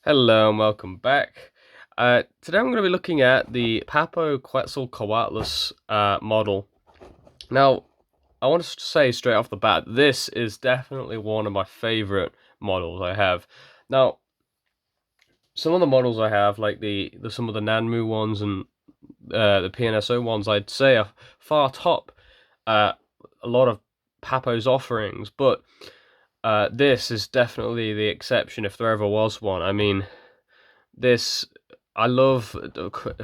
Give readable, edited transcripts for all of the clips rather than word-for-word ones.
Hello and welcome back. Today I'm going to be looking at the Papo Quetzalcoatlus model. Now, I want to say straight off the bat, this is definitely one of my favorite models I have. Now, some of the models I have, like some of the Nanmu ones and the PNSO ones, I'd say are far top a lot of Papo's offerings, but this is definitely the exception if there ever was one. I mean, this I love.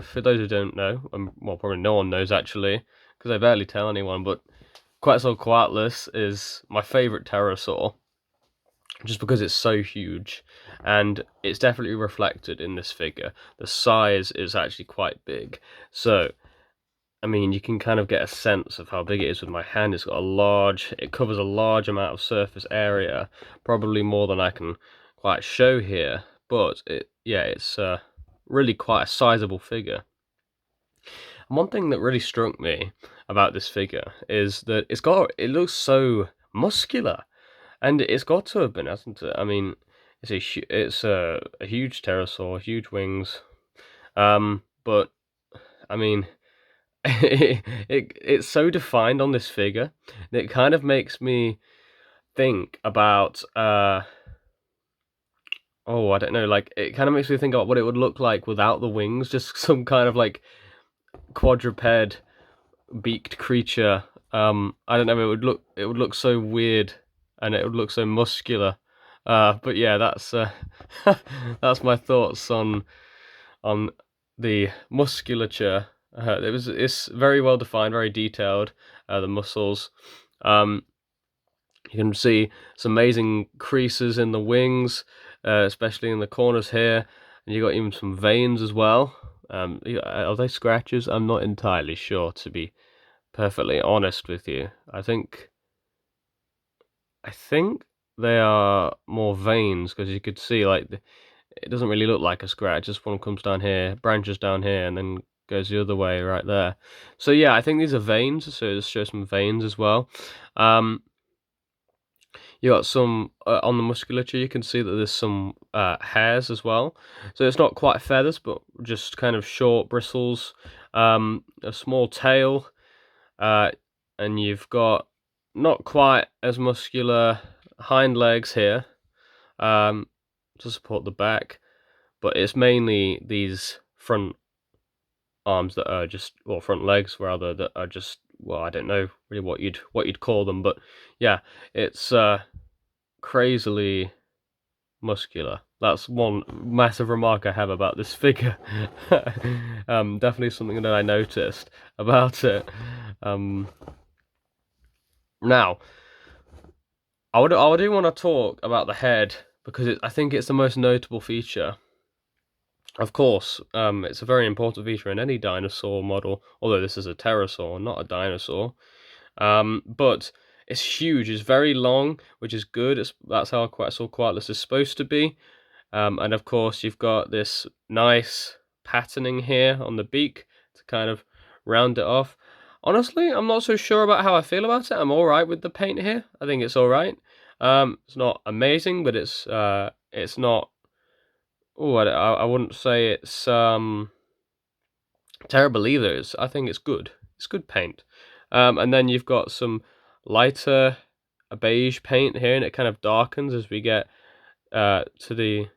For those who don't know, well, probably no one knows actually, because I barely tell anyone. But Quetzalcoatlus is my favorite pterosaur, just because it's so huge, and it's definitely reflected in this figure. The size is actually quite big, so I mean, you can kind of get a sense of how big it is with my hand. It covers a large amount of surface area, probably more than I can quite show here. But it's really quite a sizable figure. And one thing that really struck me about this figure is that it looks so muscular, and it's got to have been, hasn't it? I mean, it's a huge pterosaur, huge wings. But I mean, it's so defined on this figure that it kind of makes me think about I don't know, like it kind of makes me think about what it would look like without the wings, just some kind of like quadruped beaked creature. I don't know, it would look so weird and it would look so muscular. But yeah, that's that's my thoughts on the musculature. It's very well defined, very detailed. The muscles. Um, you can see some amazing creases in the wings, especially in the corners here, and you got even some veins as well. Are they scratches? I'm not entirely sure, to be perfectly honest with you. I think they are more veins because you could see it doesn't really look like a scratch. This one comes down here, branches down here, and then goes the other way right there. So yeah, I think these are veins. So this shows some veins as well. You got some on the musculature. You can see that there's some hairs as well. So it's not quite feathers, but just kind of short bristles. A small tail, uh, and you've got not quite as muscular hind legs here to support the back, but it's mainly these front arms that are just, or front legs rather, that are just, well, I don't know really what you'd call them, but yeah, it's crazily muscular. That's one massive remark I have about this figure. Definitely something that I noticed about it. Now, I do want to talk about the head because I think it's the most notable feature. Of course, it's a very important feature in any dinosaur model, although this is a pterosaur, not a dinosaur. But it's huge, it's very long, which is good. That's how Quetzalcoatlus is supposed to be. And of course, you've got this nice patterning here on the beak to kind of round it off. Honestly, I'm not so sure about how I feel about it. I'm alright with the paint here. I think it's alright. It's not amazing, but it's not. Oh, I wouldn't say it's terrible either. I think it's good. It's good paint. And then you've got some lighter beige paint here, and it kind of darkens as we get to the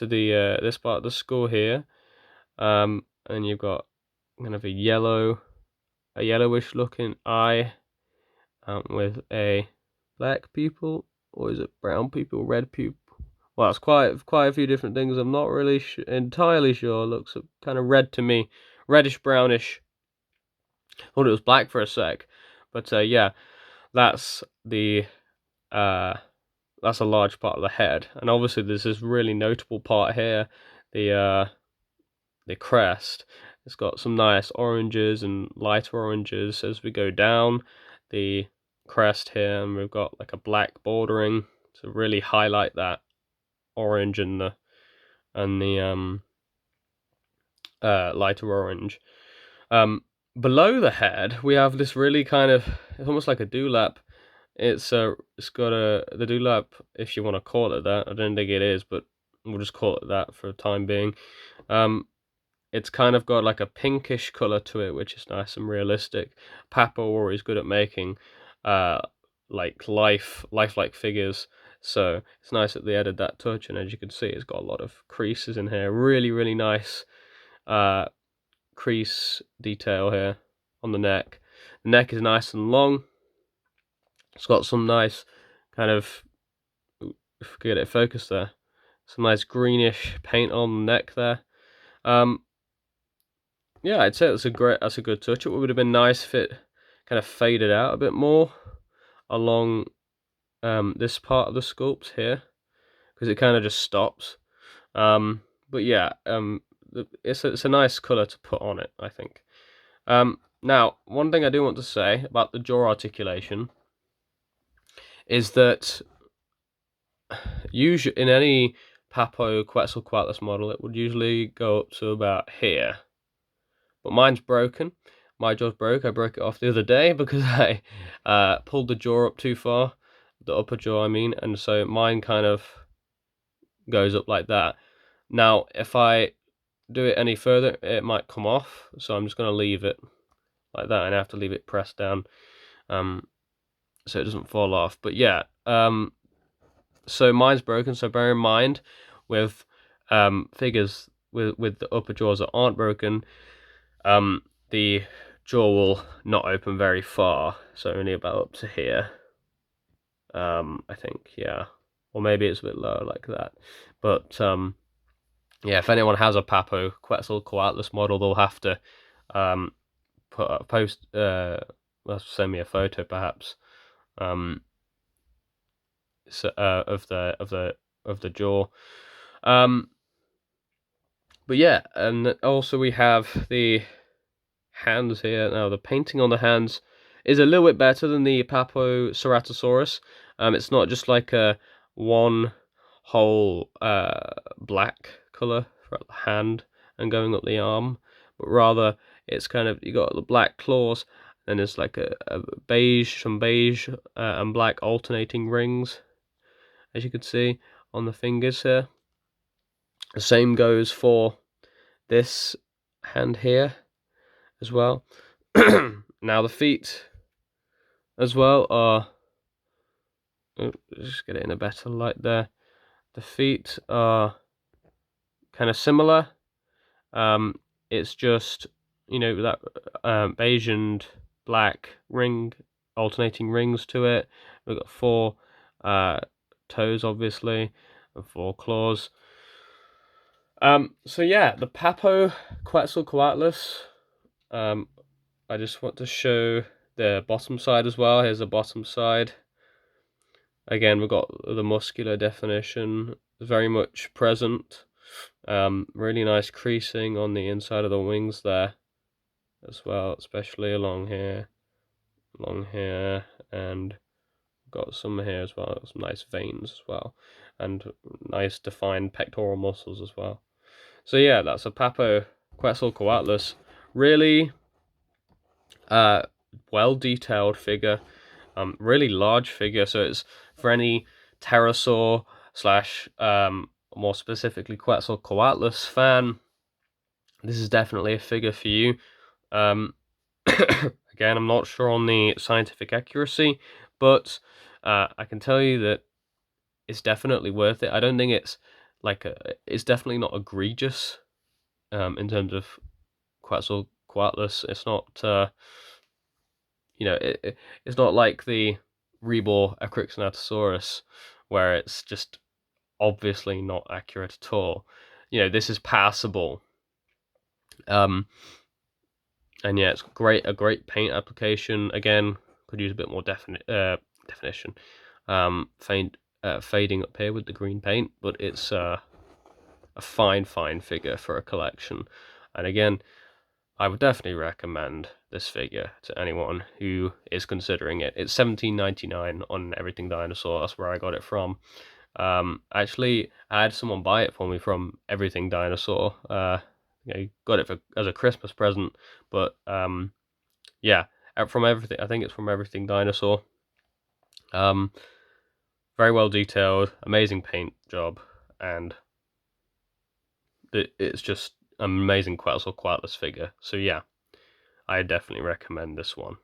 this part of the skull here. And you've got kind of a yellowish looking eye, with a black pupil, or is it brown pupil, red pupil? Well, it's quite a few different things. I'm not really entirely sure. It looks kind of red to me, reddish brownish. Thought it was black for a sec, but yeah, that's the uh, that's a large part of the head, and obviously there's this really notable part here, the crest. It's got some nice oranges and lighter oranges as we go down the crest here, and we've got like a black bordering to really highlight that orange and the lighter orange. Below the head, we have this really kind of, it's almost like a dewlap. It's got the dewlap, if you want to call it that. I don't think it is, but We'll just call it that for the time being. It's kind of got like a pinkish color to it, which is nice and realistic. Papo always good at making like lifelike figures, so it's nice that they added that touch. And as you can see, it's got a lot of creases in here. Really nice crease detail here on the neck. The neck is nice and long. It's got some nice kind of, if we get it focused there, some nice greenish paint on the neck there. Yeah, I'd say that's a good touch. It would have been nice if it kind of faded out a bit more along this part of the sculpt here, because it kind of just stops. But yeah, it's a nice color to put on it, I think. Now, one thing I do want to say about the jaw articulation is that usually in any Papo Quetzalcoatlus model, it would usually go up to about here. But mine's broken. My jaw's broke. I broke it off the other day because I pulled the jaw up too far, the upper jaw, I mean, and so mine kind of goes up like that. Now, if I do it any further, it might come off, so I'm just going to leave it like that, and I have to leave it pressed down so it doesn't fall off. But yeah, so mine's broken, so bear in mind with figures with the upper jaws that aren't broken, the jaw will not open very far, so only about up to here. I think, yeah, or maybe it's a bit lower like that. But yeah, if anyone has a Papo Quetzalcoatlus model, they'll have to send me a photo perhaps of the jaw. But yeah, and also we have the hands here. Now the painting on the hands is a little bit better than the Papo Ceratosaurus. It's not just like a one whole black color throughout the hand and going up the arm, but rather it's kind of, you got the black claws, and there's like a beige, some beige and black alternating rings, as you can see on the fingers here. The same goes for this hand here as well. Now the feet as well are, just get it in a better light there. The feet are kind of similar. It's just, you know, that beige and black alternating rings to it. We've got 4 toes, obviously, and 4 claws. So yeah, the Papo Quetzalcoatlus. I just want to show the bottom side as well. Here's the bottom side. Again, we've got the muscular definition very much present. Really nice creasing on the inside of the wings there as well, especially along here, and got some here as well. Some nice veins as well, and nice defined pectoral muscles as well. So yeah, that's a Papo Quetzalcoatlus. Really well detailed figure, really large figure. So it's for any Pterosaur slash more specifically Quetzalcoatlus fan, this is definitely a figure for you. Again, I'm not sure on the scientific accuracy, but I can tell you that it's definitely worth it. I don't think it's like it's definitely not egregious in terms of Quetzalcoatlus. It's not you know, it's not like the Rebor Acrixonatosaurus, where it's just obviously not accurate at all. You know, this is passable. And yeah, it's a great paint application. Again, could use a bit more definition. Fading up here with the green paint, but it's a fine figure for a collection. And again, I would definitely recommend this figure to anyone who is considering it. It's $17.99 on Everything Dinosaur. That's where I got it from. Actually, I had someone buy it for me from Everything Dinosaur. I got it as a Christmas present. But yeah, from everything. I think it's from Everything Dinosaur. Very well detailed, amazing paint job, and it's just an amazing Quetzalcoatlus figure. So yeah, I definitely recommend this one.